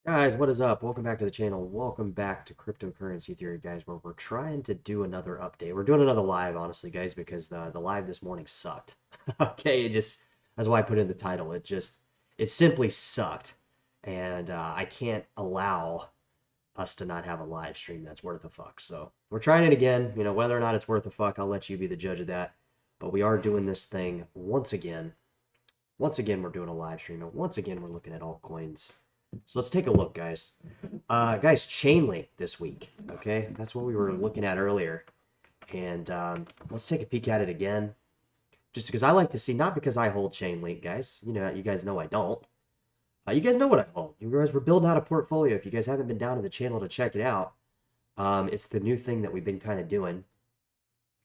Guys, what is up? Welcome back to the channel. Welcome back to Cryptocurrency Theory, guys, where we're trying to do another update. We're doing another live, honestly, guys, because the live this morning sucked. Okay, that's why I put in the title. It simply sucked. And I can't allow us to not have a live stream that's worth a fuck. So we're trying it again. You know, whether or not it's worth a fuck, I'll let you be the judge of that. But we are doing this thing once again. Once again, we're doing a live stream. And once again, we're looking at altcoins. So let's take a look, guys. Guys, Chainlink this week. Okay, that's what we were looking at earlier, and let's take a peek at it again. Just because I like to see, not because I hold Chainlink, guys. You guys know I don't. You guys know what I hold. You guys, we're building out a portfolio. If you guys haven't been down to the channel to check it out, it's the new thing that we've been kind of doing.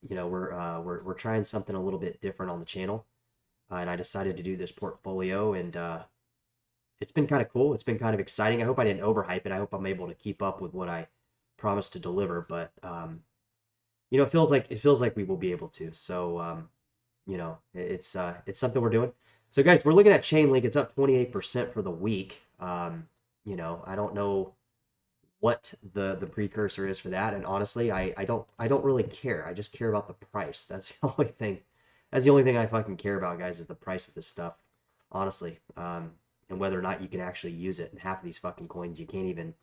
You know, we're trying something a little bit different on the channel, and I decided to do this portfolio, and it's been kind of cool. It's been kind of exciting. I hope I didn't overhype it. I hope I'm able to keep up with what I promised to deliver. But you know, it feels like we will be able to. So you know, it's something we're doing. So guys, we're looking at Chainlink. It's up 28% for the week. You know, I don't know what the precursor is for that, and honestly, I don't really care. I just care about the price. That's the only thing. That's the only thing I fucking care about, guys, is the price of this stuff. Honestly. And whether or not you can actually use it. And half of these fucking coins, you can't even,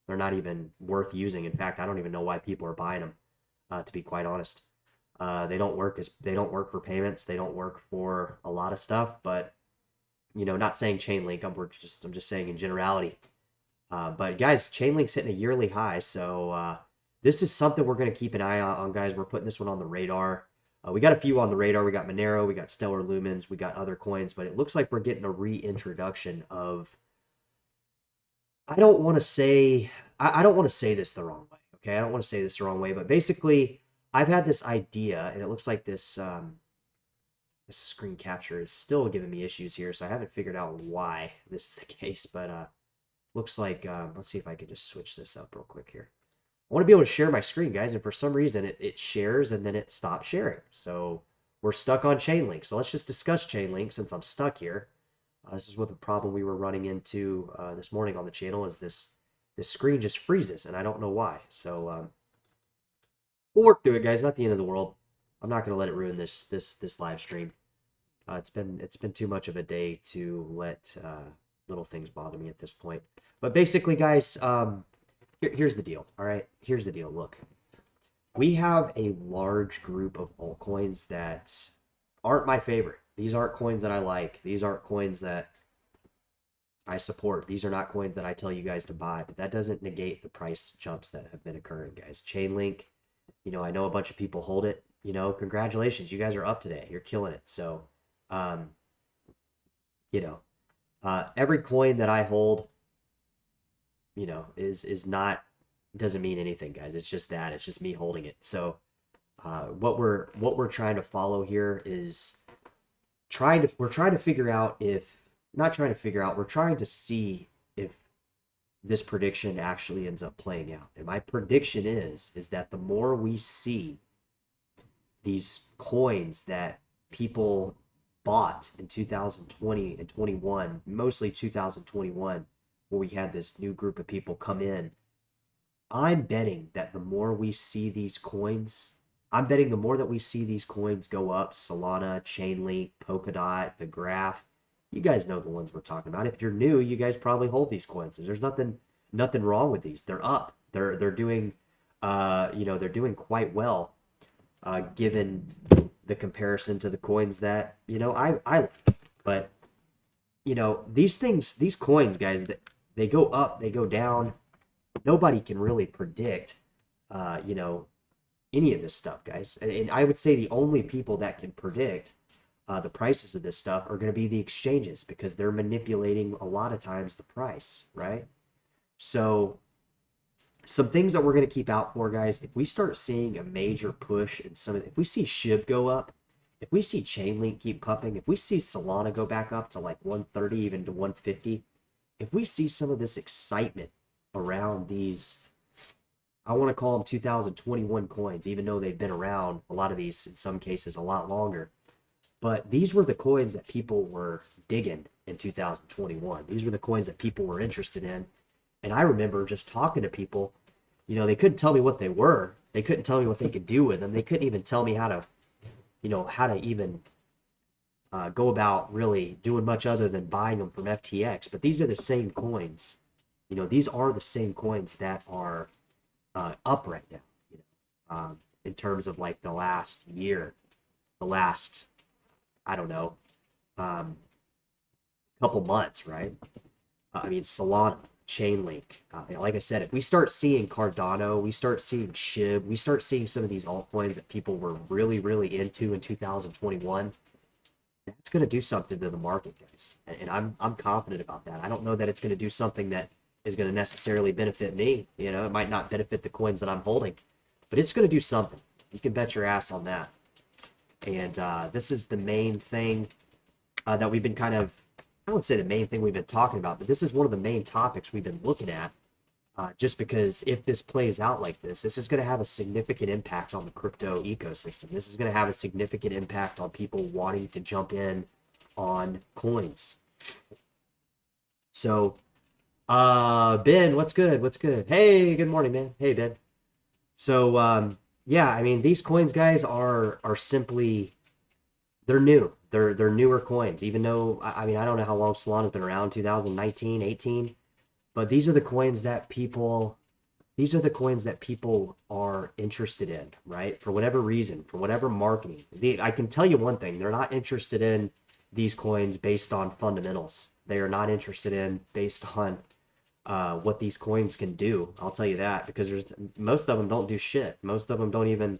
they're not even worth using. In fact, I don't even know why people are buying them, to be quite honest. They don't work for payments. They don't work for a lot of stuff, but, you know, not saying Chainlink, I'm just saying in generality. But guys, Chainlink's hitting a yearly high, so this is something we're going to keep an eye on, guys. We're putting this one on the radar. We got a few on the radar. We got Monero, we got Stellar Lumens, we got other coins, but it looks like we're getting a reintroduction of. I don't want to say. I don't want to say this the wrong way. Okay, I don't want to say this the wrong way, but basically, I've had this idea, and it looks like this screen capture is still giving me issues here, so I haven't figured out why this is the case. But looks like let's see if I can just switch this up real quick here. I want to be able to share my screen, guys, and for some reason it shares and then it stops sharing. So we're stuck on Chainlink. So let's just discuss Chainlink since I'm stuck here. This is what the problem we were running into this morning on the channel is this screen just freezes and I don't know why. So we'll work through it, guys. Not the end of the world. I'm not going to let it ruin this live stream. It's been too much of a day to let little things bother me at this point. But basically, guys, here's the deal. All right, here's the deal. Look, we have a large group of altcoins that aren't my favorite. These aren't coins that I like. These aren't coins that I support. These are not coins that I tell you guys to buy. But that doesn't negate the price jumps that have been occurring, guys. Chainlink, you know, I know a bunch of people hold it. You know, congratulations, you guys are up today. You're killing it. So, um, you know, every coin that I hold, you know, is not doesn't mean anything, guys. It's just that. It's just me holding it. So what we're trying to follow here is we're trying to figure out if not trying to figure out, we're trying to see if this prediction actually ends up playing out. And my prediction is that the more we see these coins that people bought in 2020 and 21, mostly 2021, where we had this new group of people come in, I'm betting that the more we see these coins, I'm betting the more that we see these coins go up, Solana, Chainlink, Polkadot, the Graph, you guys know the ones we're talking about. If you're new, you guys probably hold these coins. There's nothing wrong with these. They're up. They're doing you know, they're doing quite well given the comparison to the coins that, you know, I like. But you know, these coins, guys, that they go up, they go down. Nobody can really predict, you know, any of this stuff, guys. And I would say the only people that can predict the prices of this stuff are going to be the exchanges because they're manipulating a lot of times the price, right? So some things that we're going to keep out for, guys, if we start seeing a major push in if we see SHIB go up, if we see Chainlink keep pumping, if we see Solana go back up to like 130, even to 150, if we see some of this excitement around these, I want to call them 2021 coins, even though they've been around, a lot of these in some cases a lot longer. But these were the coins that people were digging in 2021. These were the coins that people were interested in. And I remember just talking to people, you know, they couldn't tell me what they were. They couldn't tell me what they could do with them. They couldn't even tell me how to, you know, how to even go about really doing much other than buying them from FTX. But these are the same coins. You know, these are the same coins that are up right now. You know, in terms of like the last year, the last, I don't know, couple months, right? I mean, Solana, Chainlink. Like I said, if we start seeing Cardano, we start seeing SHIB, we start seeing some of these altcoins that people were really, really into in 2021, that's going to do something to the market, guys. And I'm confident about that. I don't know that it's going to do something that is going to necessarily benefit me. You know, it might not benefit the coins that I'm holding, but it's going to do something. You can bet your ass on that. And this is the main thing that we've been kind of, I wouldn't say the main thing we've been talking about, but this is one of the main topics we've been looking at. Just because if this plays out like this is going to have a significant impact on the crypto ecosystem. This is going to have a significant impact on people wanting to jump in on coins. So, Ben, what's good? What's good? Hey, good morning, man. Hey, Ben. So, yeah, I mean, these coins, guys, are simply, they're new. They're newer coins. Even though, I mean, I don't know how long Solana's been around, 2019, 18. But these are the coins that people are interested in, right? For whatever reason, for whatever marketing. I can tell you one thing, they're not interested in these coins based on fundamentals. They are not interested in based on what these coins can do. I'll tell you that, because most of them don't do shit. Most of them don't even,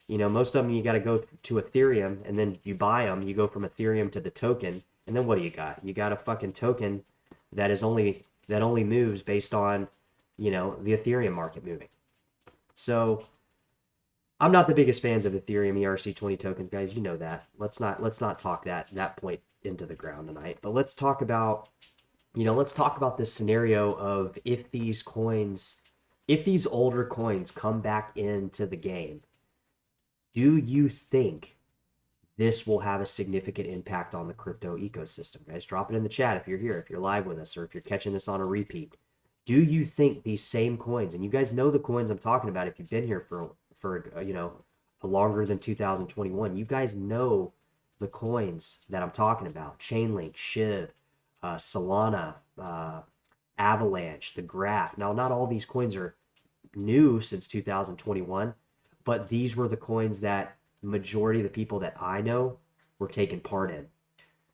you know, most of them you got to go to Ethereum and then you buy them. You go from Ethereum to the token, and then what do you got? You got a fucking token that only moves based on, you know, the Ethereum market moving. So I'm not the biggest fans of Ethereum ERC20 tokens, guys. You know that. Let's not talk that point into the ground tonight. But let's talk about, you know, let's talk about this scenario of if these older coins come back into the game, do you think this will have a significant impact on the crypto ecosystem? Guys, drop it in the chat if you're here, if you're live with us, or if you're catching this on a repeat. Do you think these same coins, and you guys know the coins I'm talking about if you've been here for you know, longer than 2021, you guys know the coins that I'm talking about: Chainlink, SHIB, Solana, Avalanche, the Graph. Now, not all these coins are new since 2021, but these were the coins that majority of the people that I know were taking part in.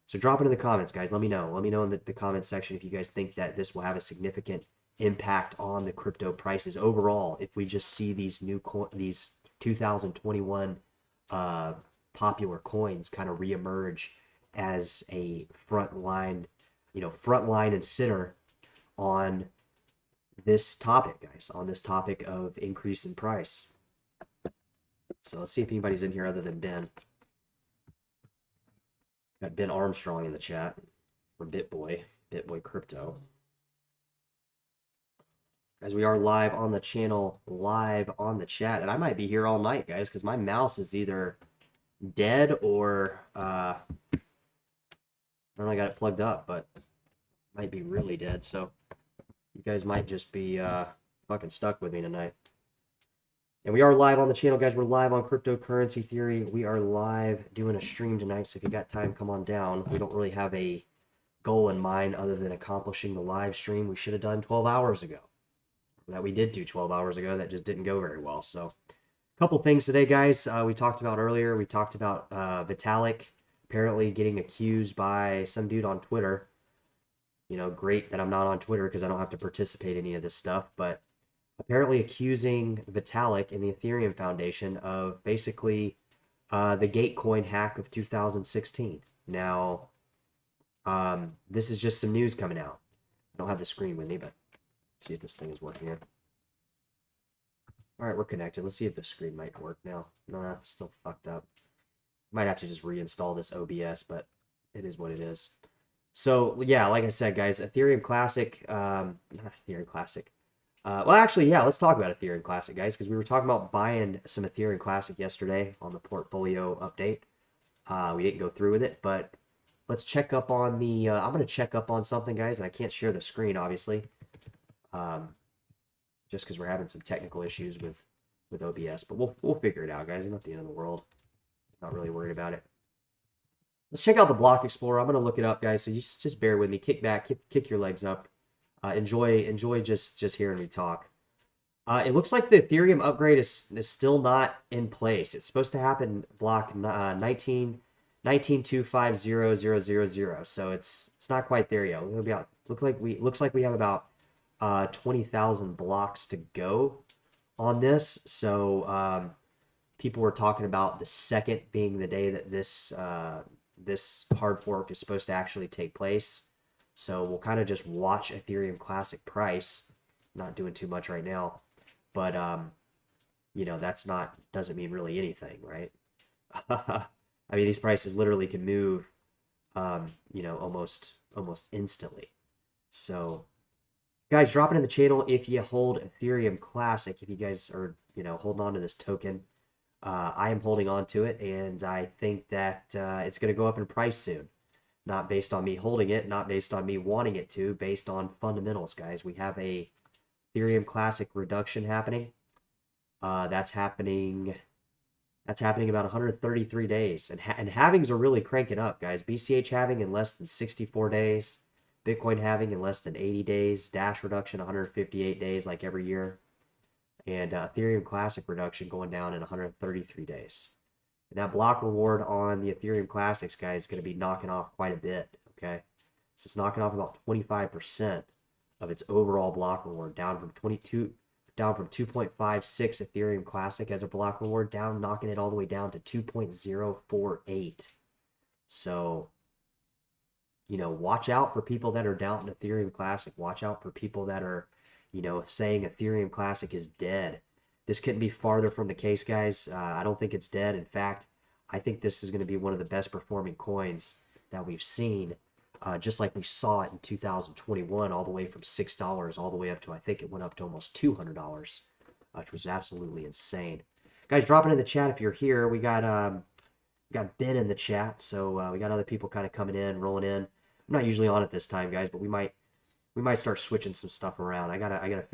So drop it in the comments, guys. Let me know. Let me know in the comments section if you guys think that this will have a significant impact on the crypto prices overall if we just see these these 2021 popular coins kind of reemerge as a front line and center on this topic, guys, on this topic of increase in price. So let's see if anybody's in here other than Ben. Got Ben Armstrong in the chat for BitBoy Crypto. Guys, we are live on the channel, live on the chat, and I might be here all night, guys, because my mouse is either dead or I don't know, I got it plugged up, but it might be really dead. So you guys might just be fucking stuck with me tonight. And we are live on the channel, guys. We're live on Cryptocurrency Theory. We are live doing a stream tonight, so if you got time, come on down. We don't really have a goal in mind other than accomplishing the live stream we should have done 12 hours ago. That we did do 12 hours ago. That just didn't go very well. So a couple things today, guys. We talked about earlier. We talked about Vitalik apparently getting accused by some dude on Twitter. You know, great that I'm not on Twitter because I don't have to participate in any of this stuff, but apparently accusing Vitalik and the Ethereum Foundation of basically the Gatecoin hack of 2016. Now, this is just some news coming out. I don't have the screen with me, but let's see if this thing is working here. All right, we're connected. Let's see if the screen might work now. Nah, still fucked up. Might have to just reinstall this OBS, but it is what it is. So, yeah, like I said, guys, Ethereum Classic, not Ethereum Classic. Well, actually, yeah, let's talk about Ethereum Classic, guys, because we were talking about buying some Ethereum Classic yesterday on the portfolio update. We didn't go through with it, but let's check up on the, I'm going to check up on something, guys, and I can't share the screen, obviously. just because we're having some technical issues with OBS, but we'll figure it out, guys. It's not the end of the world. Not really worried about it. Let's check out the Block Explorer. I'm gonna look it up, guys. So you just bear with me. Kick back, kick your legs up. Enjoy just hearing me talk. It looks like the Ethereum upgrade is still not in place. It's supposed to happen block 19.250.000. So it's not quite there yet. It'll be out. Looks like we have about 20,000 blocks to go on this. So people were talking about the second being the day that this hard fork is supposed to actually take place. So we'll kind of just watch Ethereum Classic price. Not doing too much right now, but you know, doesn't mean really anything, right? I mean, these prices literally can move, you know, almost instantly. So, guys, drop it in the channel if you hold Ethereum Classic. If you guys are, you know, holding on to this token, I am holding on to it, and I think that it's going to go up in price soon. Not based on me holding it, not based on me wanting it to, based on fundamentals, guys. We have a Ethereum Classic reduction happening. That's happening about 133 days. And halvings are really cranking up, guys. BCH halving in less than 64 days. Bitcoin halving in less than 80 days. Dash reduction 158 days like every year. And Ethereum Classic reduction going down in 133 days. And that block reward on the Ethereum Classics, guys, is going to be knocking off quite a bit, okay? So it's knocking off about 25% of its overall block reward, down from 2.56 Ethereum Classic as a block reward, knocking it all the way down to 2.048. So, you know, watch out for people that are doubting Ethereum Classic. Watch out for people that are, you know, saying Ethereum Classic is dead. This couldn't be farther from the case, guys. I don't think it's dead. In fact, I think this is going to be one of the best performing coins that we've seen, just like we saw it in 2021, all the way from $6 all the way up to, I think it went up to almost $200, which was absolutely insane. Guys, drop it in the chat if you're here. We got Ben in the chat, so we got other people kind of coming in, rolling in. I'm not usually on at this time, guys, but we might start switching some stuff around. I gotta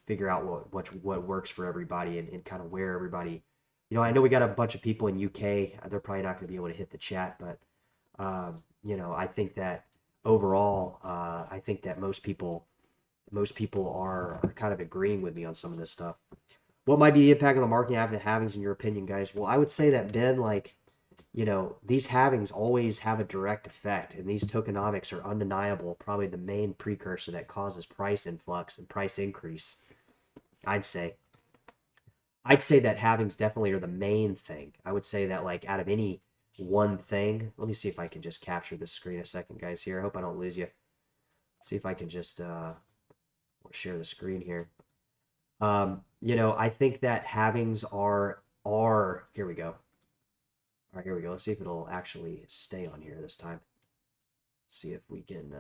figure out what works for everybody and kind of where everybody, you know, I know we got a bunch of people in UK. They're probably not going to be able to hit the chat, but you know, I think that overall, I think that most people are kind of agreeing with me on some of this stuff. What might be the impact on the market after the halvings in your opinion, guys? Well, I would say that, Ben, like, you know, these halvings always have a direct effect, and these tokenomics are undeniable, probably the main precursor that causes price influx and price increase. I'd say that halvings definitely are the main thing. I would say that, like, out of any one thing, let me see if I can just capture this screen a second, guys, here. I hope I don't lose you. See if I can just share the screen here. You know, I think that halvings are here we go. All right, here we go. Let's see if it'll actually stay on here this time. See if we can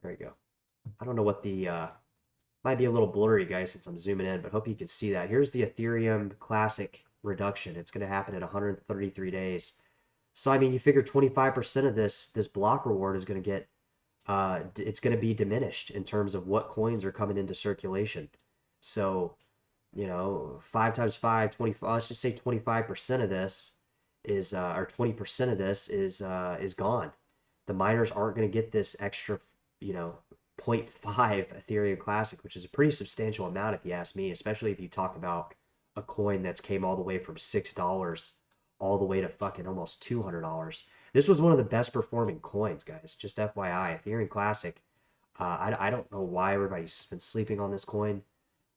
there we go. I don't know what the might be a little blurry, guys, since I'm zooming in, but hope you can see that. Here's the Ethereum Classic reduction. It's going to happen in 133 days. So, I mean, you figure 25% of this block reward is going to get, it's going to be diminished in terms of what coins are coming into circulation. So, you know, 5 times 5, 25, let's just say 25% of this is, or 20% of this is gone. The miners aren't going to get this extra, you know, 0.5 Ethereum Classic, which is a pretty substantial amount if you ask me, especially if you talk about a coin that's came all the way from $6 all the way to fucking almost $200. This was one of the best performing coins, guys. Just FYI, Ethereum Classic. I don't know why everybody's been sleeping on this coin.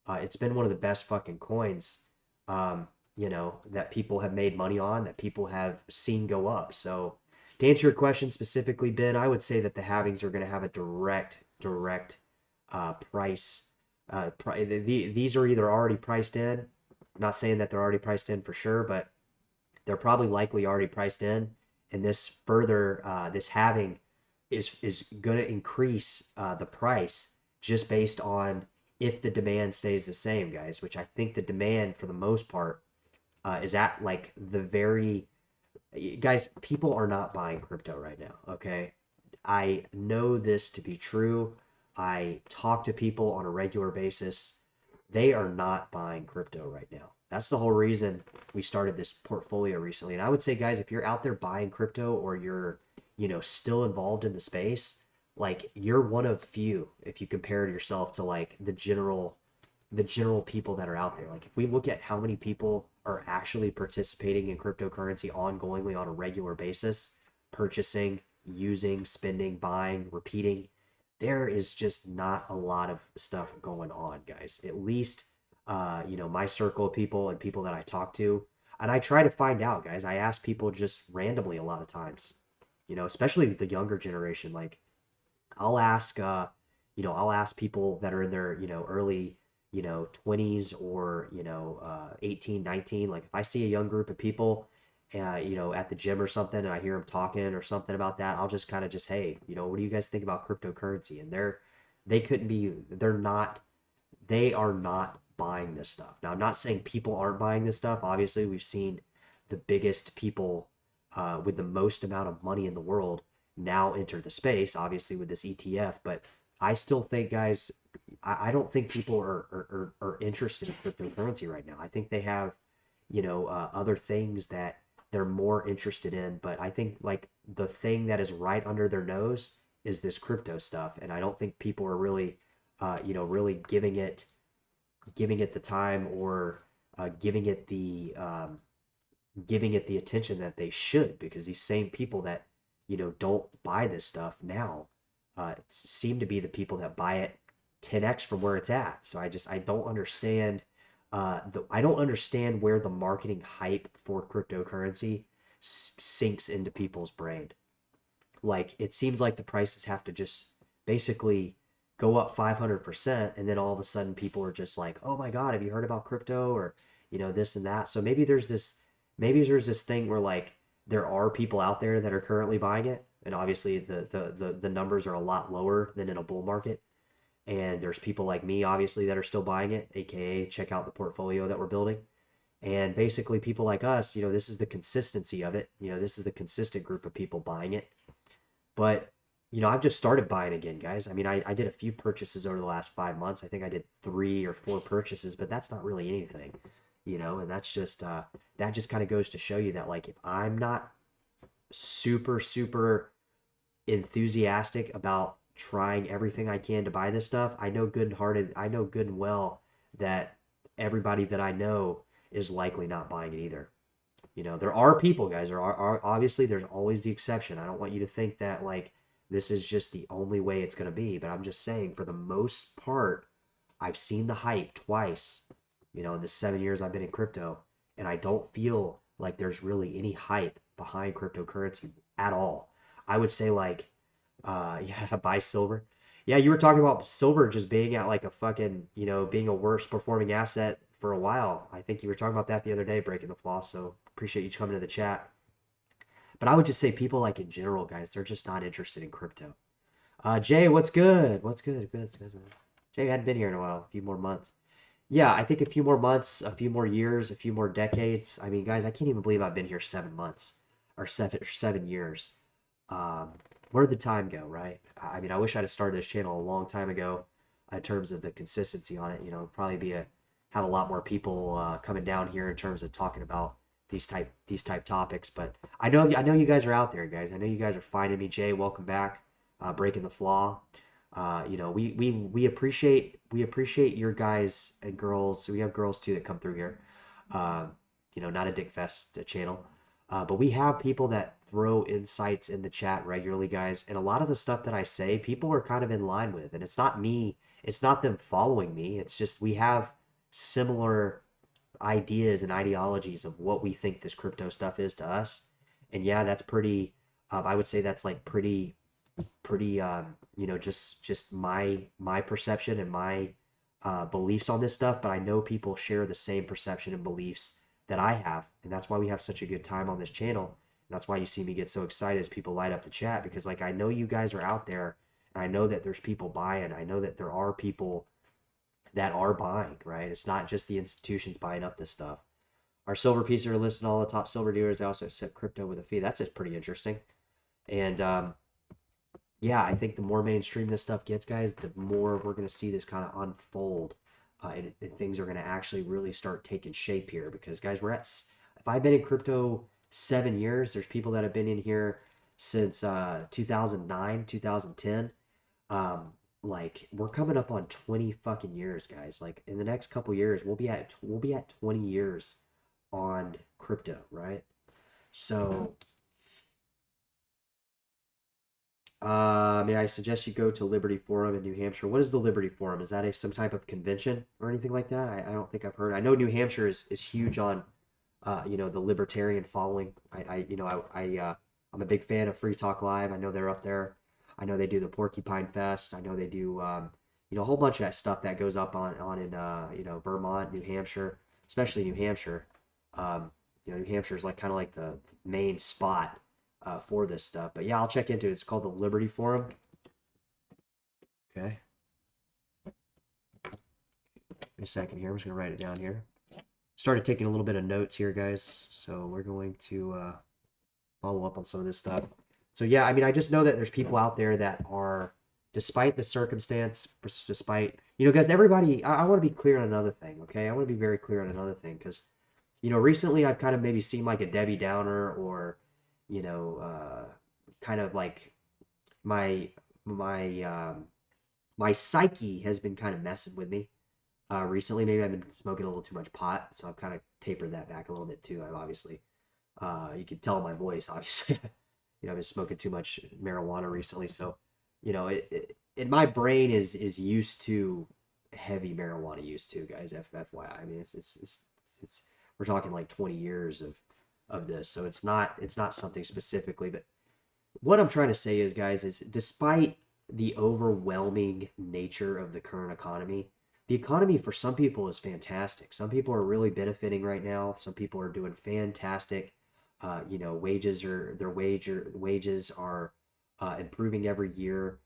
It's been one of the best fucking coins, you know, that people have made money on, that people have seen go up. So to answer your question specifically, Ben, I would say that the halvings are going to have a direct price. These are either already priced in. I'm not saying that they're already priced in for sure, but they're probably likely already priced in. And this further, this halving is going to increase the price just based on if the demand stays the same, guys, which I think the demand for the most part is at like the very, guys, people are not buying crypto right now, okay? I know this to be true. I talk to people on a regular basis. They are not buying crypto right now. That's the whole reason we started this portfolio recently. And I would say, guys, if you're out there buying crypto or you're, still involved in the space, like you're one of few if you compare yourself to like the general people that are out there. Like if we look at how many people are actually participating in cryptocurrency ongoingly on a regular basis, purchasing, using, spending, buying, repeating, there is just not a lot of stuff going on, guys. At least my circle of people and people that I talk to. And I try to find out, guys. I ask people just randomly a lot of times, especially the younger generation. Like I'll ask I'll ask people that are in their, early, 20s or, 18, 19. Like if I see a young group of people at the gym or something and I hear them talking or something about that, I'll just kind of just, hey, what do you guys think about cryptocurrency? And they are not buying this stuff. Now, I'm not saying people aren't buying this stuff. Obviously, we've seen the biggest people with the most amount of money in the world now enter the space, obviously with this ETF. But I still think, guys, I don't think people are interested in cryptocurrency right now. I think they have, other things that they're more interested in. But I think like the thing that is right under their nose is this crypto stuff. And I don't think people are really, really giving it the time or giving it the attention that they should, because these same people that don't buy this stuff now seem to be the people that buy it 10x from where it's at. So I don't understand I don't understand where the marketing hype for cryptocurrency sinks into people's brain. Like it seems like the prices have to just basically go up 500%, and then all of a sudden people are just like, oh my god, have you heard about crypto, or this and that. So maybe there's this thing where like there are people out there that are currently buying it, and obviously the numbers are a lot lower than in a bull market, and there's people like me obviously that are still buying it, aka check out the portfolio that we're building. And basically people like us, this is the consistency of it, this is the consistent group of people buying it. But I've just started buying again, guys. I mean, I did a few purchases over the last 5 months. I think I did 3 or 4 purchases, but that's not really anything, and that just kind of goes to show you that like if I'm not super, super enthusiastic about trying everything I can to buy this stuff, I know good and well that everybody that I know is likely not buying it either. There are people, guys. There are obviously there's always the exception. I don't want you to think that like this is just the only way it's going to be, but I'm just saying for the most part, I've seen the hype twice, in the 7 years I've been in crypto, and I don't feel like there's really any hype behind cryptocurrency at all. I would say like, yeah, buy silver. Yeah, you were talking about silver just being at like a fucking, being a worst performing asset for a while. I think you were talking about that the other day, breaking the floss. So appreciate you coming to the chat. But I would just say people like in general, guys, they're just not interested in crypto. Jay, what's good? What's good? Good. Jay hadn't been here in a while, a few more months. Yeah, I think a few more months, a few more years, a few more decades. I mean, guys, I can't even believe I've been here 7 months or 7 years. Where did the time go, right? I mean, I wish I'd have started this channel a long time ago in terms of the consistency on it. Probably have a lot more people coming down here in terms of talking about these type topics. But I know you guys are out there, guys. I know you guys are finding me. Jay, welcome back. Breaking the flaw. We appreciate your guys and girls. We have girls too that come through here. Not a dick fest channel. But we have people that throw insights in the chat regularly, guys. And a lot of the stuff that I say, people are kind of in line with. And it's not me. It's not them following me. It's just we have similar ideas and ideologies of what we think this crypto stuff is to us. And yeah, that's pretty, I would say that's like pretty, just my perception and my beliefs on this stuff. But I know people share the same perception and beliefs that I have, and that's why we have such a good time on this channel. And that's why you see me get so excited as people light up the chat, because like I know you guys are out there, and I know that there's people buying. I know that there are people that are buying, right? It's not just the institutions buying up this stuff. Our silver pieces are listed on all the top silver dealers. They also accept crypto with a fee. That's just pretty interesting. And yeah, I think the more mainstream this stuff gets, guys, the more we're going to see this kind of unfold, and things are going to actually really start taking shape here. Because, guys, if I've been in crypto 7 years, there's people that have been in here since 2009, 2010. Um, like we're coming up on 20 fucking years, guys. Like in the next couple years, we'll be at 20 years on crypto, right? So I suggest you go to Liberty Forum in New Hampshire. What is the Liberty Forum? Is that some type of convention or anything like that? I don't think I've heard. I know New Hampshire is huge on, the libertarian following. I'm a big fan of Free Talk Live. I know they're up there. I know they do the Porcupine Fest. I know they do, a whole bunch of that stuff that goes up on in, Vermont, New Hampshire, especially New Hampshire. New Hampshire is like kind of like the main spot for this stuff. But yeah, I'll check into it. It's called the Liberty Forum. Okay. A second here. I'm just gonna write it down here. Started taking a little bit of notes here, guys. So we're going to follow up on some of this stuff. So yeah, I just know that there's people out there that are, despite the circumstance, despite guys, everybody. I want to be clear on another thing. Okay, I want to be very clear on another thing because recently I've kind of maybe seemed like a Debbie Downer or kind of like my my my psyche has been kind of messing with me recently. Maybe I've been smoking a little too much pot, so I've kind of tapered that back a little bit too. I've obviously, you can tell my voice, obviously. I've been smoking too much marijuana recently, so my brain is used to heavy marijuana use too, guys. FYI, it's we're talking like 20 years of this, so it's not something specifically. But what I'm trying to say is, guys, is despite the overwhelming nature of the current economy, the economy for some people is fantastic. Some people are really benefiting right now. Some people are doing fantastic. Wages are improving every year.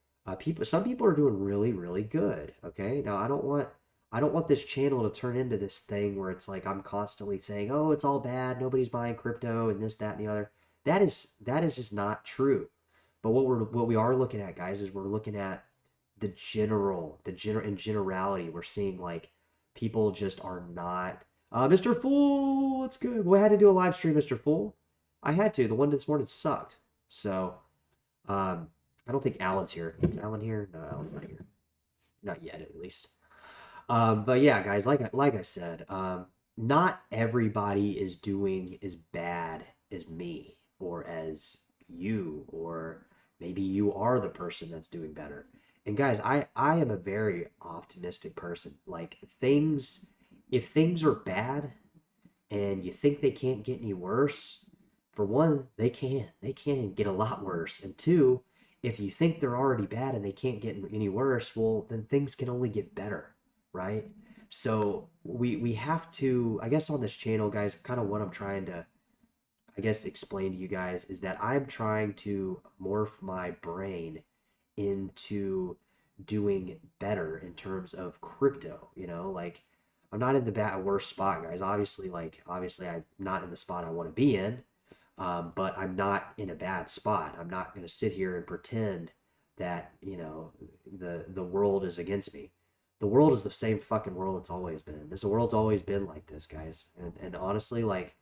Some people are doing really, really good. Okay, now I don't want this channel to turn into this thing where it's like I'm constantly saying, "Oh, it's all bad. Nobody's buying crypto and this, that, and the other." That is just not true. But what we are looking at, guys, is we're looking at in generality. We're seeing like people just are not. Mr. Fool, what's good? Well, I had to do a live stream, Mr. Fool. I had to. The one this morning sucked. So, I don't think Alan's here. Is Alan here? No, Alan's not here. Not yet, at least. But yeah, guys, like I said, not everybody is doing as bad as me or as you, or maybe you are the person that's doing better. And guys, I am a very optimistic person. Like if things are bad and you think they can't get any worse, for one, they can. They can get a lot worse. And two, if you think they're already bad and they can't get any worse, well, then things can only get better, right? So we have to, I guess on this channel, guys, kind of what I'm trying to, I guess, explain to you guys is that I'm trying to morph my brain into doing better in terms of crypto, like I'm not in the worst spot, guys. Obviously I'm not in the spot I want to be in, but I'm not in a bad spot. I'm not going to sit here and pretend that the world is against me. The world is the same fucking world it's always been. This world's always been like this, guys. And honestly, like,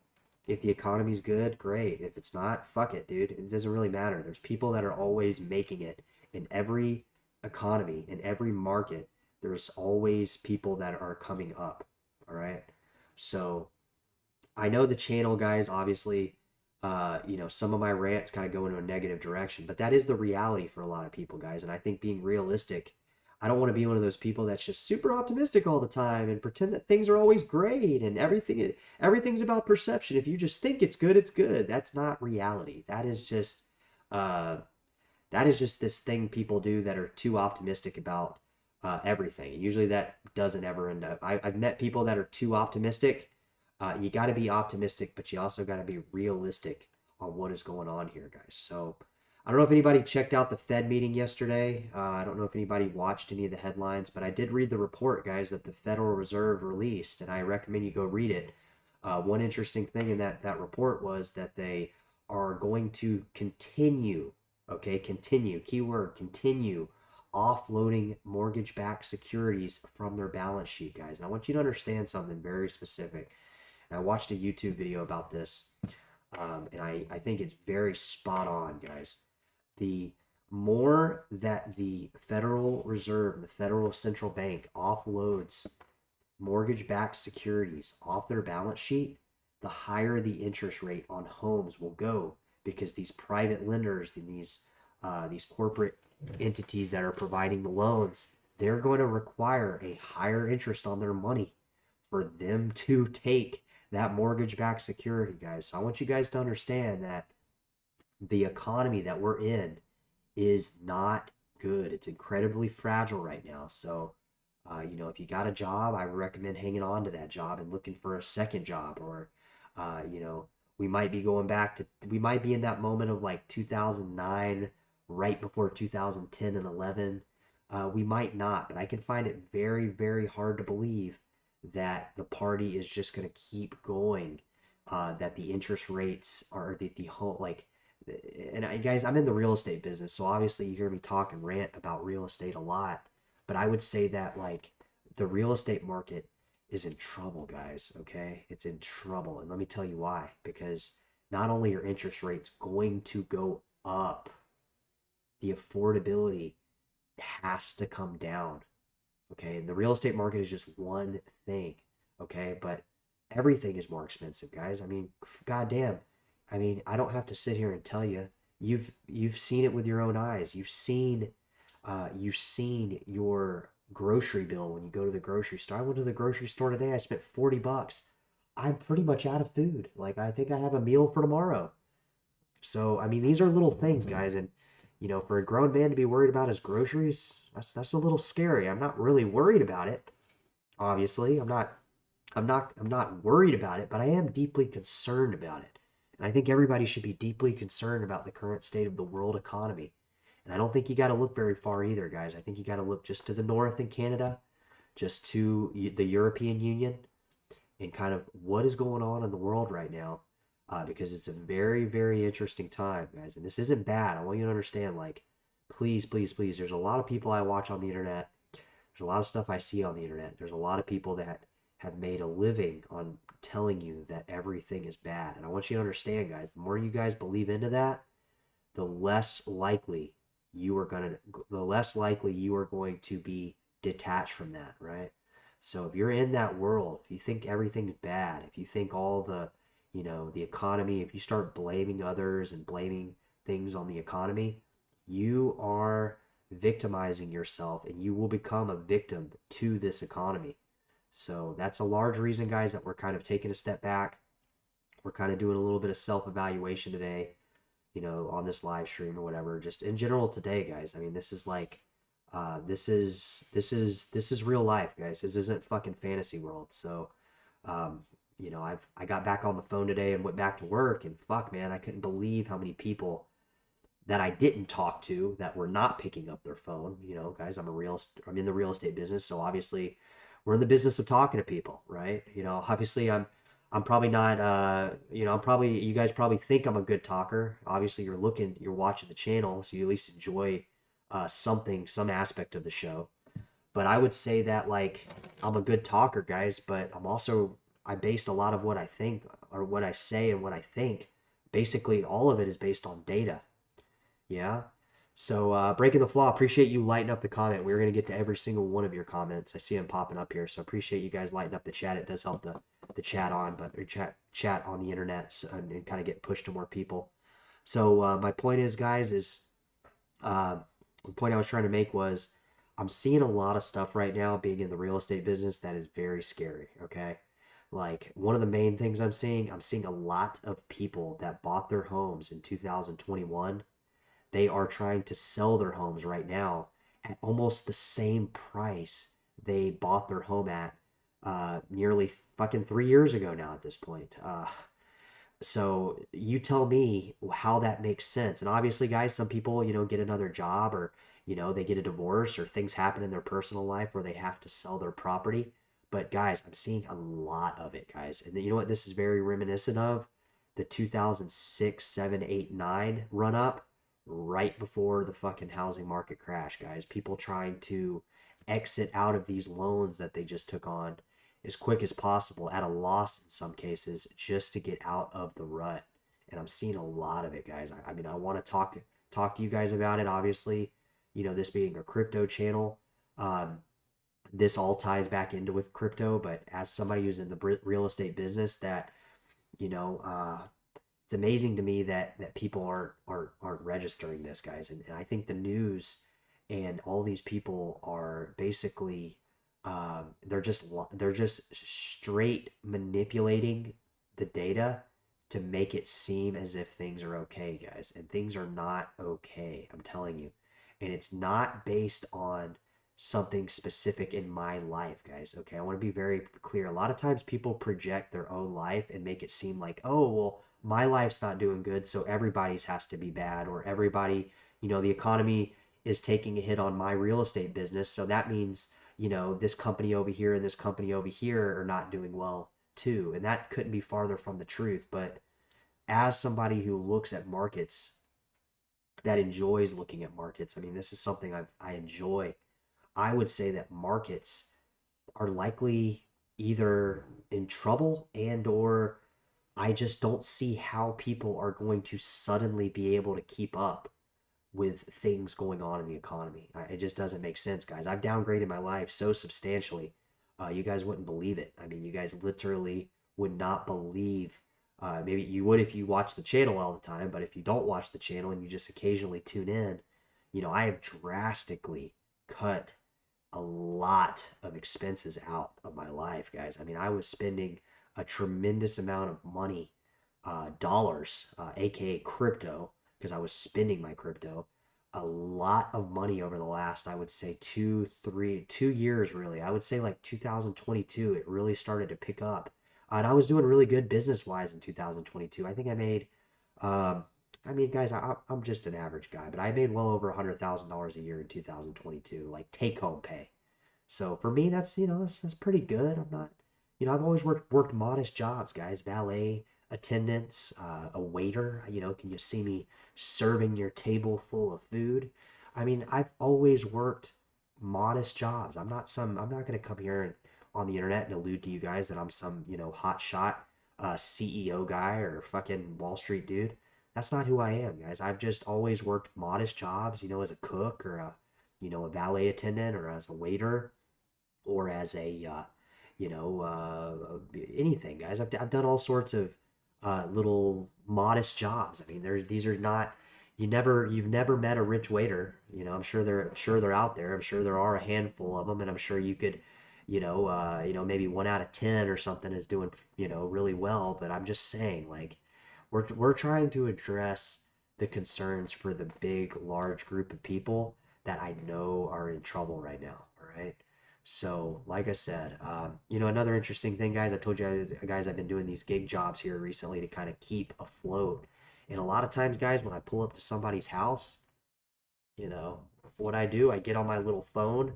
if the economy's good, great. If it's not, fuck it, dude. It doesn't really matter. There's people that are always making it in every economy, in every market. There's always people that are coming up. All right. So I know the channel, guys, obviously, some of my rants kind of go into a negative direction, but that is the reality for a lot of people, guys. And I think being realistic, I don't want to be one of those people that's just super optimistic all the time and pretend that things are always great and everything's about perception. If you just think it's good, it's good. That's not reality. Uh, that is just this thing people do that are too optimistic about everything. Usually that doesn't ever end up. I've met people that are too optimistic. You got to be optimistic, but you also got to be realistic on what is going on here, guys. So I don't know if anybody checked out the Fed meeting yesterday. I don't know if anybody watched any of the headlines, but I did read the report, guys, that the Federal Reserve released, and I recommend you go read it. One interesting thing in that report was that they are going to continue Okay, continue, keyword, continue offloading mortgage-backed securities from their balance sheet, guys. And I want you to understand something very specific. And I watched a YouTube video about this, and I think it's very spot on, guys. The more that the Federal Reserve, the Federal Central Bank, offloads mortgage-backed securities off their balance sheet, the higher the interest rate on homes will go, because these private lenders and these corporate entities that are providing the loans, they're going to require a higher interest on their money for them to take that mortgage-backed security, guys. So I want you guys to understand that the economy that we're in is not good. It's incredibly fragile right now. So, if you got a job, I recommend hanging on to that job and looking for a second job. Or, we might be going back to, we might be in that moment of like 2009, right before 2010 and 11. We might not, but I can find it very, very hard to believe that the party is just going to keep going, that the interest rates are the whole, like, and guys, I'm in the real estate business, so obviously you hear me talk and rant about real estate a lot. But I would say that, like, the real estate market is in trouble, guys. Okay, it's in trouble, and let me tell you why. Because not only are interest rates going to go up, the affordability has to come down. Okay, and the real estate market is just one thing. Okay, but everything is more expensive, guys. I mean, goddamn. I mean, I don't have to sit here and tell you. You've seen it with your own eyes. You've seen your grocery bill when you go to the grocery store. I went to the grocery store today. I spent $40. I'm pretty much out of food. Like, I think I have a meal for tomorrow. So I mean, these are little things, guys, and for a grown man to be worried about his groceries, that's a little scary. I'm not really worried about it. Obviously, I'm not worried about it, but I am deeply concerned about it. And I think everybody should be deeply concerned about the current state of the world economy. And I don't think you got to look very far either, guys. I think you got to look just to the north in Canada, just to the European Union, and kind of what is going on in the world right now, because it's a very, very interesting time, guys. And this isn't bad. I want you to understand, like, please, please, please. There's a lot of people I watch on the internet. There's a lot of stuff I see on the internet. There's a lot of people that have made a living on telling you that everything is bad. And I want you to understand, guys, the more you guys believe into that, the less likely you are going to be detached from that, right? So if you're in that world, if you think everything's bad, if you think all the economy, if you start blaming others and blaming things on the economy, you are victimizing yourself, and you will become a victim to this economy. So that's a large reason, guys, that we're kind of taking a step back. We're kind of doing a little bit of self-evaluation today, on this live stream or whatever. Just in general today, guys. I mean, this is like, this is real life, guys. This isn't fucking fantasy world. So, I got back on the phone today and went back to work, and fuck, man, I couldn't believe how many people that I didn't talk to that were not picking up their phone. Guys, I'm in the real estate business, so obviously we're in the business of talking to people, right? Obviously I'm probably not, you guys probably think I'm a good talker. Obviously you're watching the channel, so you at least enjoy some aspect of the show. But I would say that, like, I'm a good talker, guys, but I based a lot of what I think, or what I say and what I think. Basically, all of it is based on data. Yeah. So, breaking the flaw, appreciate you lighting up the comment. We're going to get to every single one of your comments. I see them popping up here. So appreciate you guys lighting up the chat. It does help the chat on, but or chat on the internet, and kind of get pushed to more people. So, my point is, guys, the point I was trying to make was, I'm seeing a lot of stuff right now, being in the real estate business, that is very scary. Okay. Like, one of the main things I'm seeing a lot of people that bought their homes in 2021. They are trying to sell their homes right now at almost the same price they bought their home at, nearly fucking 3 years ago now at this point. So you tell me how that makes sense. And obviously, guys, some people, get another job, or, they get a divorce, or things happen in their personal life where they have to sell their property. But guys, I'm seeing a lot of it, guys. And you know what this is very reminiscent of? The 2006, 7, 8, 9 run up, right before the fucking housing market crash, guys. People trying to exit out of these loans that they just took on as quick as possible at a loss in some cases just to get out of the rut. And I'm seeing a lot of it, guys. I mean, I want to talk to you guys about it. Obviously, this being a crypto channel, um, this all ties back into with crypto. But as somebody who's in the real estate business, that you know, it's amazing to me that people aren't registering this, guys. And I think the news and all these people are basically they're just straight manipulating the data to make it seem as if things are okay, guys. And things are not okay, I'm telling you. And it's not based on something specific in my life, guys. Okay, I want to be very clear. A lot of times people project their own life and make it seem like, oh, well, my life's not doing good, so everybody's has to be bad, or everybody, the economy is taking a hit on my real estate business, so that means, this company over here and this company over here are not doing well too. And that couldn't be farther from the truth. But as somebody who looks at markets, that enjoys looking at markets, I mean, this is something I enjoy. I would say that markets are likely either in trouble, and or I just don't see how people are going to suddenly be able to keep up with things going on in the economy. It just doesn't make sense, guys. I've downgraded my life so substantially. You guys wouldn't believe it. I mean, you guys literally would not believe. Maybe you would if you watch the channel all the time, but if you don't watch the channel and you just occasionally tune in, I have drastically cut a lot of expenses out of my life, guys. I mean, I was spending a tremendous amount of money, dollars, aka crypto, because I was spending my crypto, a lot of money over the last, I would say 2 years, really. I would say like 2022, it really started to pick up. And I was doing really good business wise in 2022. I think I made, I mean, guys, I'm just an average guy, but I made well over $100,000 a year in 2022, like take home pay. So for me, that's pretty good. I'm not, I've always worked modest jobs, guys. Valet attendants, a waiter. Can you see me serving your table full of food? I mean, I've always worked modest jobs. I'm not gonna come here and on the internet and allude to you guys that I'm some, hot shot CEO guy or fucking Wall Street dude. That's not who I am, guys. I've just always worked modest jobs, as a cook or a valet attendant or as a waiter or as a anything, guys. I've done all sorts of little modest jobs. I mean, these are not, you've never met a rich waiter. I'm sure they're out there. I'm sure there are a handful of them, and I'm sure you could, maybe 1 out of 10 or something is doing really well. But I'm just saying, like, we're trying to address the concerns for the big, large group of people that I know are in trouble right now. All right. So, like I said, another interesting thing, guys, I told you guys I've been doing these gig jobs here recently to kind of keep afloat. And a lot of times, guys, when I pull up to somebody's house, you know, what I do, I get on my little phone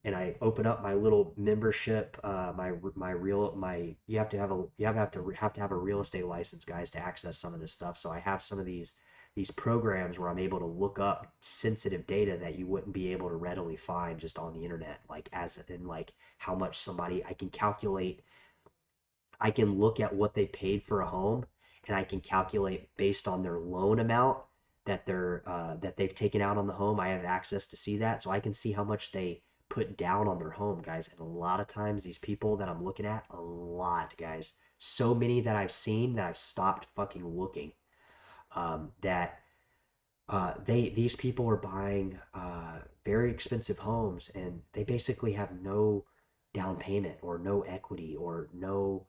and I open up my little membership, my real my you have to have a real estate license, guys, to access some of this stuff. So I have some of these programs where I'm able to look up sensitive data that you wouldn't be able to readily find just on the internet, like as in like how much somebody I can calculate. I can look at what they paid for a home, and I can calculate based on their loan amount that they've taken out on the home. I have access to see that, so I can see how much they put down on their home, guys. And a lot of times, these people that I'm looking at, a lot, guys, so many that I've seen that I've stopped fucking looking. That these people are buying very expensive homes, and they basically have no down payment or no equity or no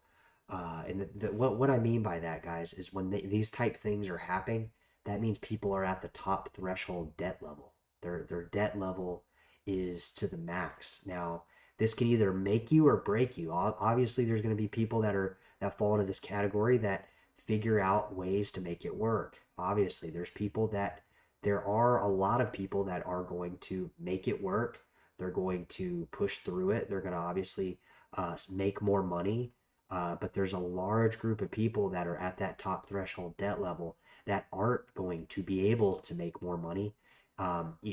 and what I mean by that, guys, is when these type things are happening, that means people are at the top threshold debt level. Their debt level is to the max. Now, this can either make you or break you. Obviously, there's going to be people that fall into this category that figure out ways to make it work. Obviously, there are a lot of people that are going to make it work. They're going to push through it. They're going to obviously make more money. But there's a large group of people that are at that top threshold debt level that aren't going to be able to make more money,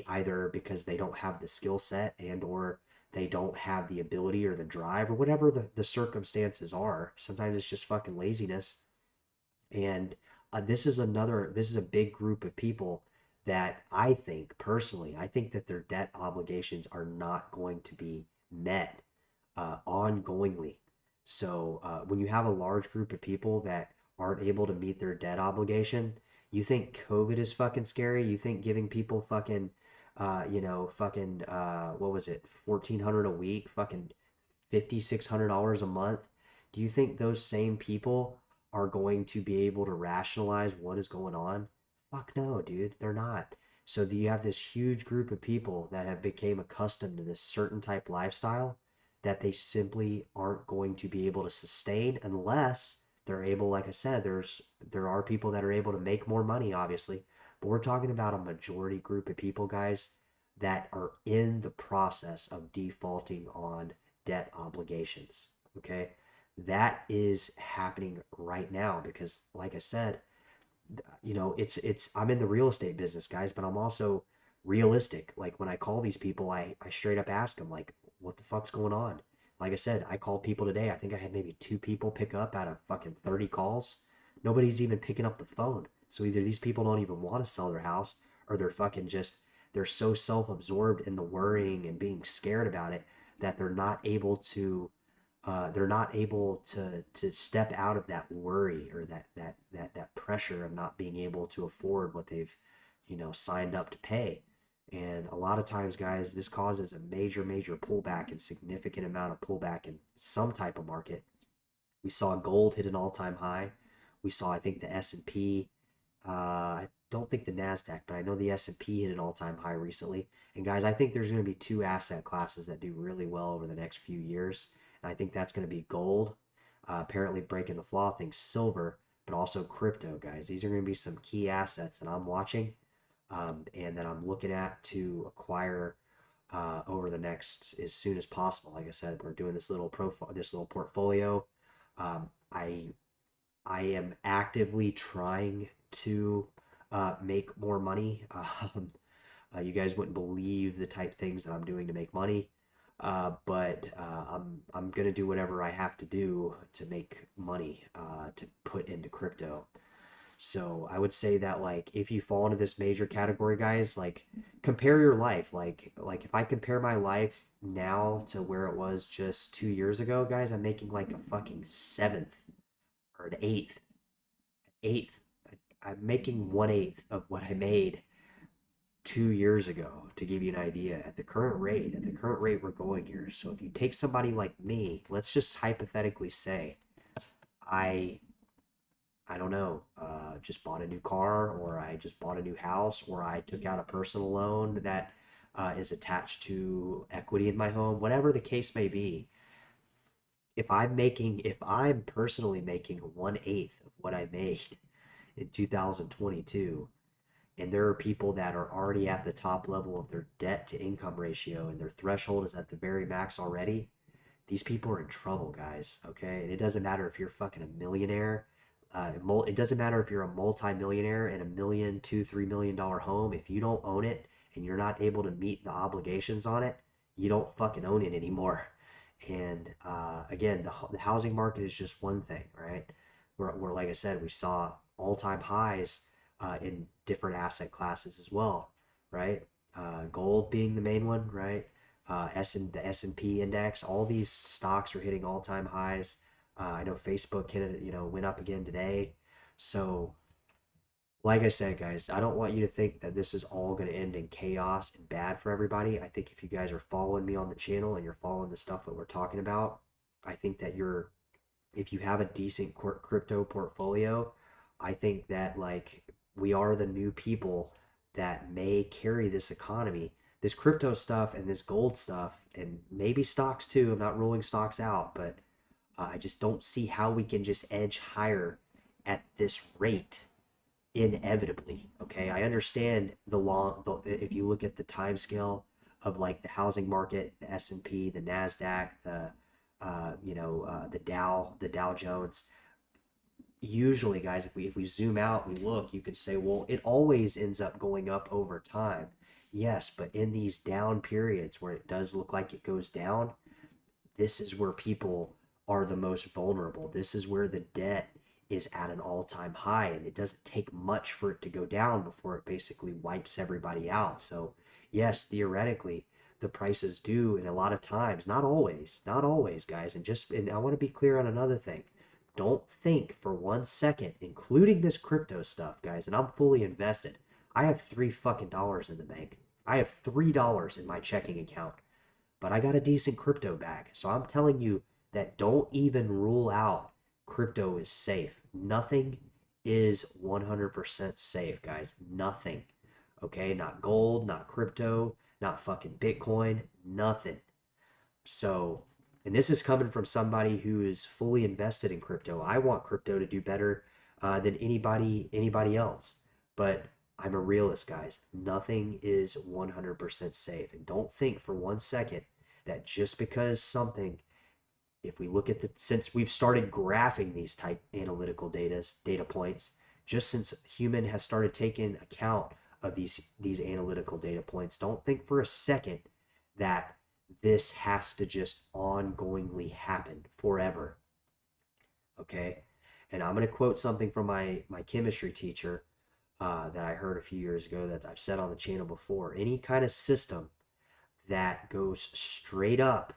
either because they don't have the skill set and or they don't have the ability or the drive or whatever the circumstances are. Sometimes it's just fucking laziness. And this is a big group of people that I think, personally, I think that their debt obligations are not going to be met ongoingly. So when you have a large group of people that aren't able to meet their debt obligation, you think COVID is fucking scary? You think giving people fucking, what was it, 1,400 a week, fucking $5,600 a month? Do you think those same people are going to be able to rationalize what is going on? Fuck no, dude, they're not. So you have this huge group of people that have become accustomed to this certain type lifestyle that they simply aren't going to be able to sustain unless they're able, like I said, there are people that are able to make more money, obviously, but we're talking about a majority group of people, guys, that are in the process of defaulting on debt obligations. Okay, that is happening right now because, like I said, it's I'm in the real estate business, guys, but I'm also realistic. Like when I call these people, I straight up ask them like, what the fuck's going on? Like I said, I called people today. I think I had maybe two people pick up out of fucking 30 calls. Nobody's even picking up the phone. So either these people don't even want to sell their house, or they're fucking just they're so self-absorbed in the worrying and being scared about it that they're not able to step out of that worry or that pressure of not being able to afford what they've signed up to pay. And a lot of times, guys, this causes a major pullback and significant amount of pullback in some type of market. We saw gold hit an all-time high. We saw, I think, the S&P. I don't think the Nasdaq, but I know the S&P hit an all-time high recently. And guys, I think there's going to be two asset classes that do really well over the next few years. And I think that's going to be gold, apparently breaking the flaw thing, silver, but also crypto, guys. These are going to be some key assets that I'm watching, and that I'm looking at to acquire over the next as soon as possible. Like I said, we're doing this little profile, this little portfolio. Um, I I am actively trying to make more money. You guys wouldn't believe the type things that I'm doing to make money, but I'm gonna do whatever I have to do to make money to put into crypto. So I would say that like if you fall into this major category, guys, like compare your life. Like if I compare my life now to where it was just 2 years ago, guys, I'm making like a fucking seventh or an eighth. I'm making 1/8 of what I made 2 years ago, to give you an idea at the current rate we're going here. So if you take somebody like me, let's just hypothetically say I I don't know, just bought a new car, or I just bought a new house, or I took out a personal loan that is attached to equity in my home, whatever the case may be. If I'm personally making 1/8 of what I made in 2022, and there are people that are already at the top level of their debt to income ratio and their threshold is at the very max already, these people are in trouble, guys. Okay, and it doesn't matter if you're fucking a millionaire. It doesn't matter if you're a multi-millionaire in a million, $2, $3 million home. If you don't own it and you're not able to meet the obligations on it, you don't fucking own it anymore. And again, the housing market is just one thing, right? Where like I said, we saw all-time highs in different asset classes as well, right? Gold being the main one, right? The S&P index, all these stocks are hitting all-time highs. I know Facebook hit it, went up again today. So, like I said, guys, I don't want you to think that this is all going to end in chaos and bad for everybody. I think if you guys are following me on the channel and you're following the stuff that we're talking about, I think that if you have a decent crypto portfolio, I think that like we are the new people that may carry this economy. This crypto stuff and this gold stuff, and maybe stocks too. I'm not ruling stocks out, but I just don't see how we can just edge higher at this rate inevitably. Okay, I understand if you look at the time scale of like the housing market, the S&P, the Nasdaq, the Dow Jones. usually, guys, if we zoom out, we look, you could say, well, it always ends up going up over time. Yes, but in these down periods where it does look like it goes down, this is where people are the most vulnerable. This is where the debt is at an all-time high, and it doesn't take much for it to go down before it basically wipes everybody out. So, yes, theoretically, the prices do, and a lot of times, not always, guys. And I want to be clear on another thing. Don't think for 1 second, including this crypto stuff, guys, and I'm fully invested. I have $3 in the bank. I have $3 in my checking account, but I got a decent crypto bag. So I'm telling you that don't even rule out crypto is safe. Nothing is 100% safe, guys. Nothing. Okay? Not gold, not crypto, not fucking Bitcoin, nothing. So, and this is coming from somebody who is fully invested in crypto. I want crypto to do better than anybody else. But I'm a realist, guys. Nothing is 100% safe. And don't think for 1 second that just because something, if we look at since we've started graphing these type analytical data points, just since human has started taking account of these analytical data points, don't think for a second that this has to just ongoingly happen forever. Okay? And I'm going to quote something from my chemistry teacher that I heard a few years ago that I've said on the channel before. Any kind of system that goes straight up,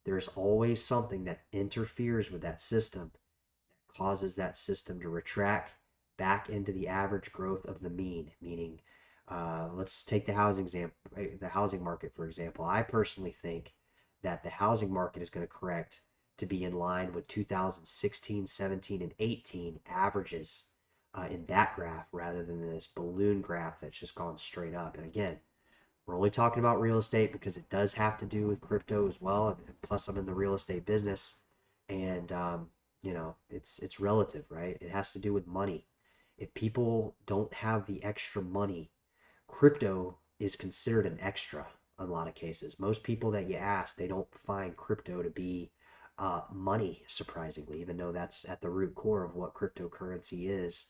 there's always something that interferes with that system that causes that system to retract back into the average growth of the mean. Meaning, let's take the housing market for example. I personally think that the housing market is going to correct to be in line with 2016, 17, and 18 averages in that graph rather than this balloon graph that's just gone straight up. And again, we're only talking about real estate because it does have to do with crypto as well. And plus, I'm in the real estate business, and it's relative, right? It has to do with money. If people don't have the extra money, crypto is considered an extra in a lot of cases. Most people that you ask, they don't find crypto to be money, surprisingly, even though that's at the root core of what cryptocurrency is.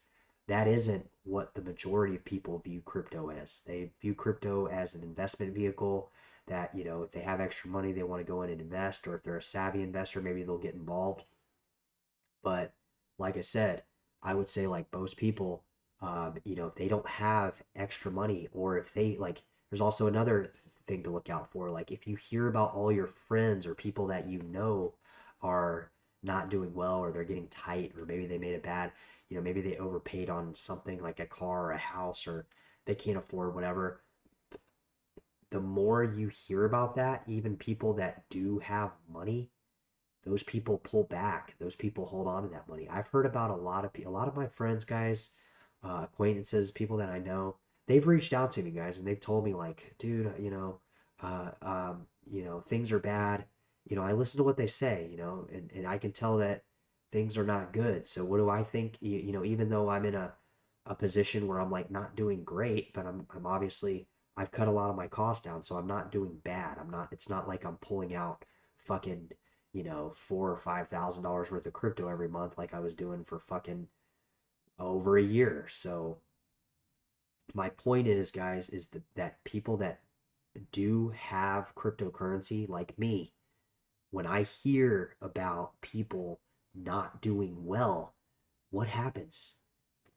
That isn't what the majority of people view crypto as. They view crypto as an investment vehicle that, if they have extra money, they want to go in and invest, or if they're a savvy investor, maybe they'll get involved. But like I said, I would say like most people, if they don't have extra money, or if they like, there's also another thing to look out for. Like if you hear about all your friends or people that are not doing well, or they're getting tight, or maybe they made a bad, maybe they overpaid on something like a car or a house, or they can't afford whatever. The more you hear about that, even people that do have money, those people pull back. Those people hold on to that money. I've heard about a lot of my friends, guys, acquaintances, people that I know. They've reached out to me, guys, and they've told me like, dude, things are bad. I listen to what they say, and I can tell that things are not good. So what do I think? Even though I'm in a position where I'm like not doing great, but I'm obviously I've cut a lot of my costs down, so I'm not doing bad. I'm not. It's not like I'm pulling out fucking $4,000 or $5,000 worth of crypto every month like I was doing for fucking over a year. So my point is, guys, is that people that do have cryptocurrency like me, when I hear about people not doing well, what happens?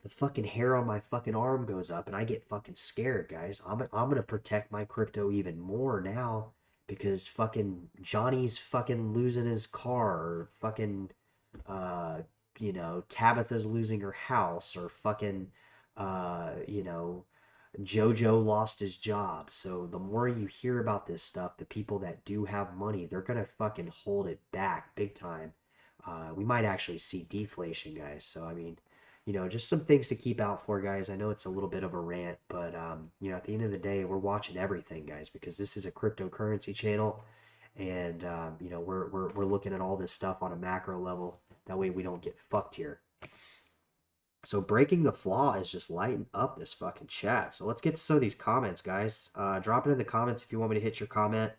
The fucking hair on my fucking arm goes up and I get fucking scared, guys. I'm gonna protect my crypto even more now because fucking Johnny's fucking losing his car, or fucking Tabitha's losing her house, or fucking Jojo lost his job. So the more you hear about this stuff, the people that do have money, they're gonna fucking hold it back big time. We might actually see deflation, guys. So I mean, just some things to keep out for, guys. I know it's a little bit of a rant, but at the end of the day, we're watching everything, guys, because this is a cryptocurrency channel, and we're looking at all this stuff on a macro level. That way, we don't get fucked here. So breaking the flaw is just lighting up this fucking chat. So let's get to some of these comments, guys. Drop it in the comments if you want me to hit your comment.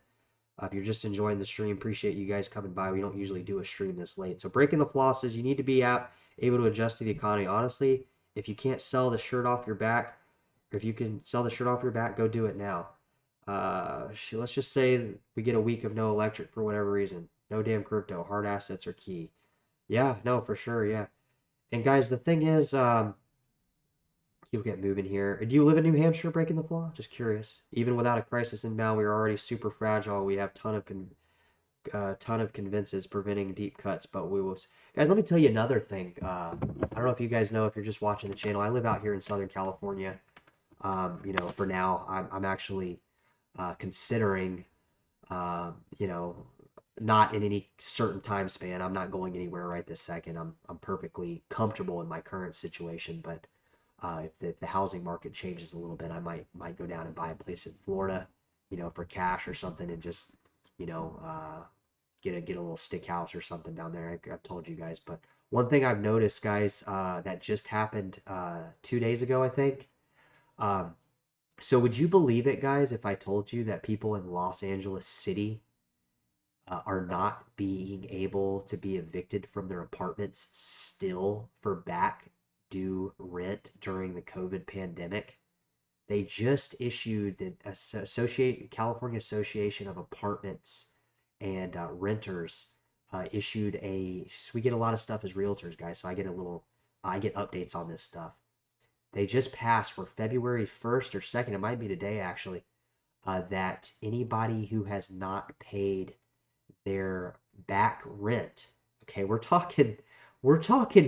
If you're just enjoying the stream, appreciate you guys coming by. We don't usually do a stream this late. So breaking the flaw says you need to be able to adjust to the economy. Honestly, if you can't sell the shirt off your back, or if you can sell the shirt off your back, go do it now. Let's just say we get a week of no electric for whatever reason. No damn crypto. Hard assets are key. Yeah, no, for sure. Yeah. And guys, the thing is, you'll get moving here. Do you live in New Hampshire, breaking the flaw? Just curious. Even without a crisis inbound, we are already super fragile. We have ton of convinces preventing deep cuts, but we will. Guys, let me tell you another thing. I don't know if you guys know if you're just watching the channel. I live out here in Southern California. For now, I'm actually considering, you know, not in any certain time span. I'm not going anywhere right this second. I'm perfectly comfortable in my current situation, but if the housing market changes a little bit, I might go down and buy a place in Florida, for cash or something, and just you know get a little stick house or something down there. I've told you guys, but one thing I've noticed, guys, that just happened 2 days ago, I think. Um, so would you believe it, guys, if I told you that people in Los Angeles City are not being able to be evicted from their apartments still for back due rent during the COVID pandemic? They just issued the California Association of Apartments and Renters issued we get a lot of stuff as realtors, guys, so I get updates on this stuff. They just passed for February 1st or 2nd, it might be today actually, that anybody who has not paid their back rent, okay, we're talking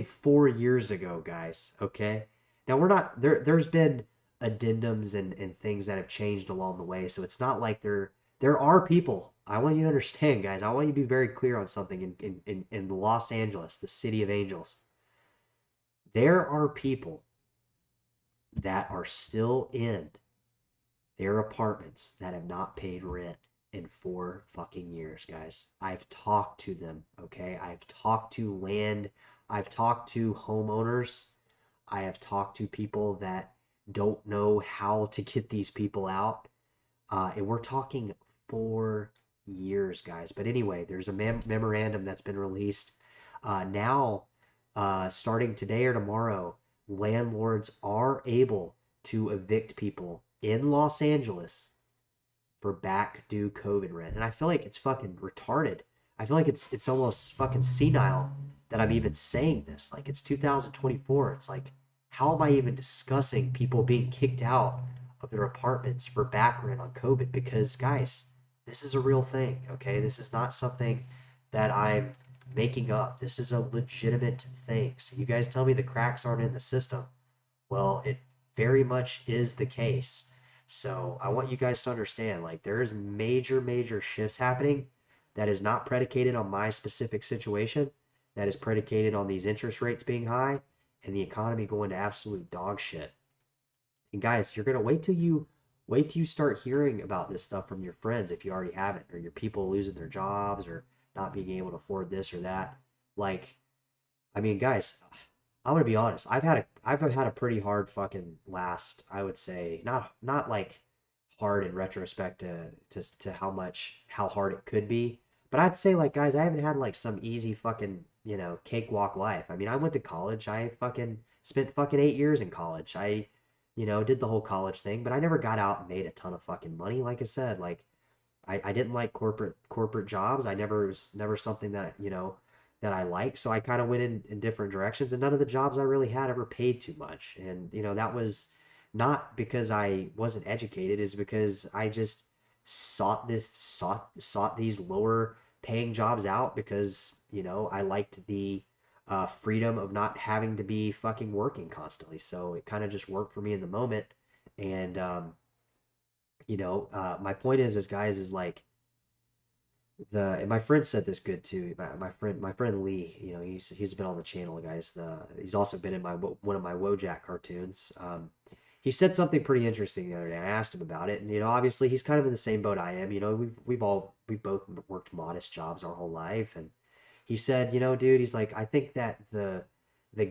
4 years ago, guys, okay? Now we're not there's been addendums and things that have changed along the way, so it's not like there are people. I want you to understand, guys. I want you to be very clear on something in Los Angeles, the city of angels. There are people that are still in their apartments that have not paid rent in 4 fucking years, guys. I've talked to them, okay? I've talked to homeowners. I have talked to people that don't know how to get these people out. And we're talking 4 years, guys. But anyway, there's a memorandum that's been released. Now, starting today or tomorrow, landlords are able to evict people in Los Angeles for back due COVID rent. And I feel like it's fucking retarded. I feel like it's almost fucking senile that I'm even saying this. Like, it's 2024. It's like, how am I even discussing people being kicked out of their apartments for back rent on COVID? Because, guys, this is a real thing, okay? This is not something that I'm making up. This is a legitimate thing. So you guys tell me the cracks aren't in the system. Well, it very much is the case. So I want you guys to understand, like, there's major shifts happening that is not predicated on my specific situation, that is predicated on these interest rates being high and the economy going to absolute dog shit. And guys, you're gonna wait till you start hearing about this stuff from your friends if you already haven't, or your people losing their jobs or not being able to afford this or that. Like, I mean, guys, I'm gonna be honest. I've had a pretty hard fucking last. I would say not like hard in retrospect to how hard it could be, but I'd say, like, guys, I haven't had like some easy fucking cakewalk life. I mean, I went to college. I fucking spent fucking 8 years in college. I did the whole college thing, but I never got out and made a ton of fucking money. Like I said, like I didn't like corporate jobs. It was never something that that I liked. So I kind of went in different directions, and none of the jobs I really had ever paid too much. And that was not because I wasn't educated, is because I just sought these lower paying jobs out because I liked the freedom of not having to be fucking working constantly. So it kind of just worked for me in the moment. And my point is guys, is like, and my friend said this good too. My friend Lee, he's been on the channel, guys. He's also been in one of my Wojak cartoons. He said something pretty interesting the other day. I asked him about it, and obviously he's kind of in the same boat I am. We've both worked modest jobs our whole life, and he said, dude, he's like, I think that the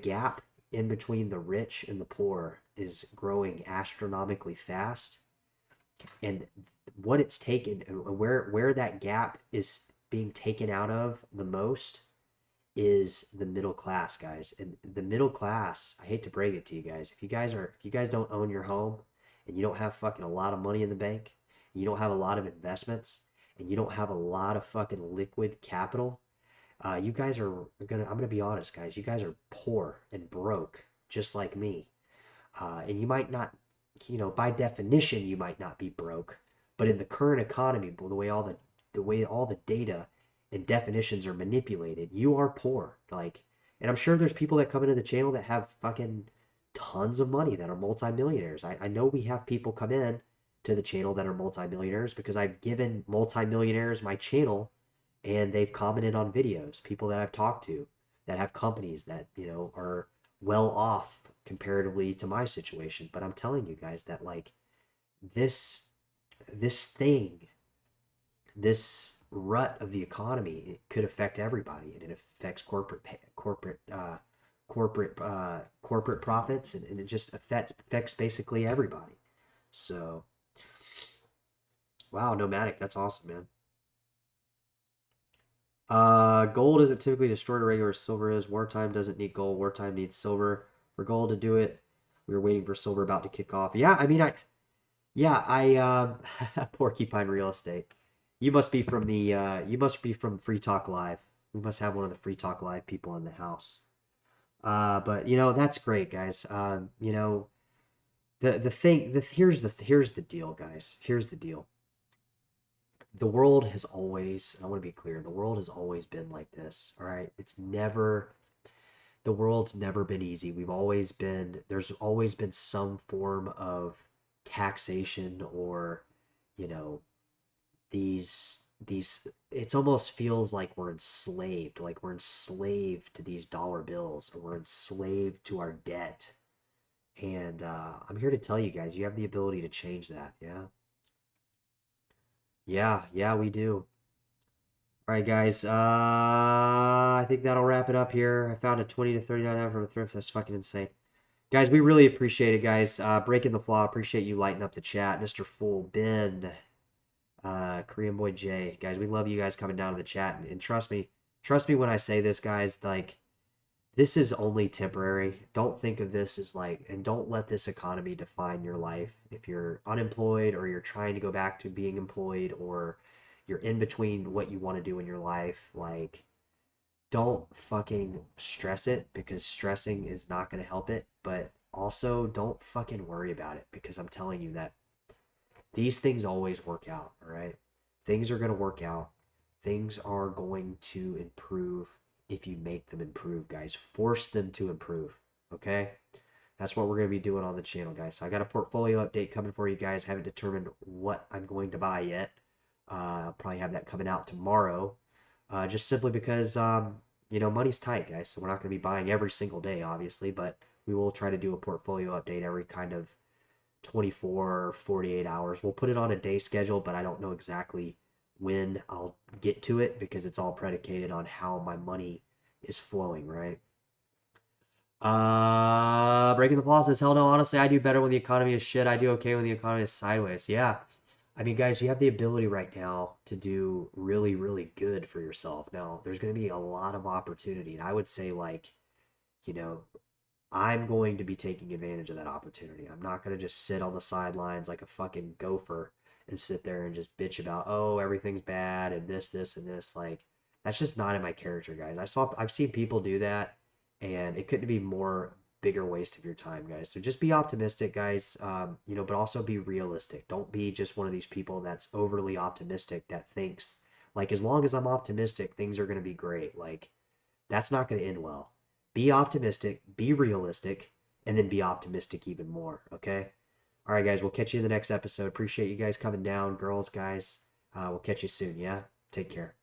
gap in between the rich and the poor is growing astronomically fast. And what it's taken, where that gap is being taken out of the most, is the middle class, guys. And the middle class, I hate to break it to you guys, if you guys don't own your home, and you don't have fucking a lot of money in the bank, and you don't have a lot of investments, and you don't have a lot of fucking liquid capital, you guys are gonna, I'm gonna be honest, guys, you guys are poor and broke, just like me. And you might not, by definition, you might not be broke, but in the current economy, the way all the data and definitions are manipulated, you are poor. Like, and I'm sure there's people that come into the channel that have fucking tons of money that are multimillionaires. I know we have people come in to the channel that are multimillionaires because I've given multimillionaires my channel and they've commented on videos. People that I've talked to that have companies that, are well off comparatively to my situation. But I'm telling you guys that, like, this this thing, this rut of the economy, it could affect everybody, and it affects corporate profits, and it just affects basically everybody. So, wow, nomadic, that's awesome, man. Gold isn't typically destroyed regular silver is. Wartime doesn't need gold. Wartime needs silver for gold to do it. We were waiting for silver about to kick off. Yeah, I mean, yeah, Porcupine Real Estate. You must be from Free Talk Live. We must have one of the Free Talk Live people in the house. But that's great, guys. Here's the deal, guys. Here's the deal. The world has always, and I want to be clear, the world has always been like this. All right, the world's never been easy. There's always been some form of taxation, or, you know, these it almost feels like we're enslaved to these dollar bills, or we're enslaved to our debt. And I'm here to tell you guys, you have the ability to change that. Yeah, yeah, we do. All right, guys. I think that'll wrap it up here. I found a 20 to 39 hour from a thrift. That's fucking insane. Guys, we really appreciate it, guys. Breaking the flaw. Appreciate you lighting up the chat. Mr. Fool, Ben, Korean Boy Jay. Guys, we love you guys coming down to the chat. And trust me when I say this, guys, like, this is only temporary. Don't think of this as like, and don't let this economy define your life. If you're unemployed, or you're trying to go back to being employed, or you're in between what you want to do in your life, like, don't fucking stress it, because stressing is not going to help it. But also, don't fucking worry about it, because I'm telling you that these things always work out, all right? Things are going to work out. Things are going to improve if you make them improve, guys. Force them to improve, okay? That's what we're going to be doing on the channel, guys. So I got a portfolio update coming for you guys. Haven't determined what I'm going to buy yet. I'll probably have that coming out tomorrow. Just simply because, money's tight, guys. So we're not going to be buying every single day, obviously, but we will try to do a portfolio update every kind of 24 or 48 hours. We'll put it on a day schedule, but I don't know exactly when I'll get to it, because it's all predicated on how my money is flowing, right? Breaking the flaw says, hell no, honestly, I do better when the economy is shit. I do okay when the economy is sideways. Yeah. I mean, guys, you have the ability right now to do really, really good for yourself. Now, there's going to be a lot of opportunity. And I would say, like, you know, I'm going to be taking advantage of that opportunity. I'm not going to just sit on the sidelines like a fucking gopher and sit there and just bitch about, oh, everything's bad and this, and this. Like, that's just not in my character, guys. I've seen people do that, and it couldn't be more bigger waste of your time, guys. So just be optimistic, guys. But also be realistic. Don't be just one of these people that's overly optimistic that thinks, like, as long as I'm optimistic, things are going to be great. Like, that's not going to end well. Be optimistic, be realistic, and then be optimistic even more, okay? All right, guys, we'll catch you in the next episode. Appreciate you guys coming down, girls, guys. We'll catch you soon, yeah? Take care.